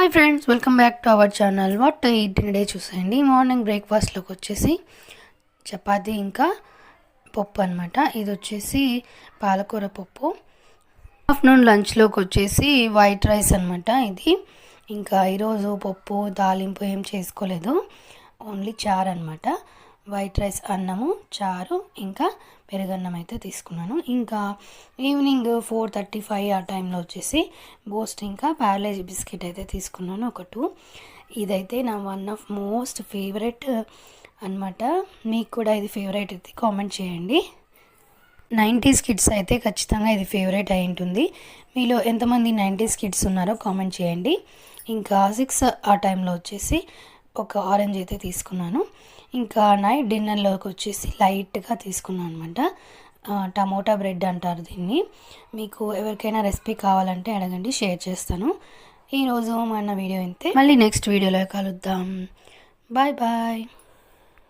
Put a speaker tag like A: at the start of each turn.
A: Hi friends, welcome back to our channel. What to eat today చూసేయండి. Morning బ్రేక్ఫాస్ట్లోకి వచ్చేసి చపాతీ ఇంకా పప్పు అనమాట. ఇది వచ్చేసి పాలకూర పప్పు. ఆఫ్టర్నూన్ లంచ్లోకి వచ్చేసి వైట్ రైస్ అనమాట ఇది. ఇంకా ఈరోజు పప్పు తాలింపు ఏం చేసుకోలేదు, ఓన్లీ చారు అనమాట. వైట్ రైస్, అన్నము, చారు ఇంకా పెరుగన్నం అయితే తీసుకున్నాను. ఇంకా ఈవినింగ్ 4:35 ఆ టైంలో వచ్చేసి బూస్ట్ ఇంకా ప్యారలైజ్ బిస్కెట్ అయితే తీసుకున్నాను, ఒక 2. ఇదైతే నా వన్ ఆఫ్ మోస్ట్ ఫేవరెట్ అనమాట. మీకు కూడా ఇది ఫేవరెట్ అయితే కామెంట్ చేయండి. 90s కిడ్స్ అయితే ఖచ్చితంగా ఇది ఫేవరెట్ అయి ఉంటుంది. మీలో ఎంతమంది 90s కిడ్స్ ఉన్నారో కామెంట్ చేయండి. ఇంకా 6 ఆ టైంలో వచ్చేసి ఒక ఆరెంజ్ అయితే తీసుకున్నాను. ఇంకా నైట్ డిన్నర్లోకి వచ్చేసి లైట్గా తీసుకున్నాను అనమాట. టమోటా బ్రెడ్ అంటారు దీన్ని. మీకు ఎవరికైనా రెసిపీ కావాలంటే అడగండి, షేర్ చేస్తాను. ఈరోజు మన వీడియో ఇంతే. మళ్ళీ నెక్స్ట్ వీడియోలో కలుద్దాం. Bye bye.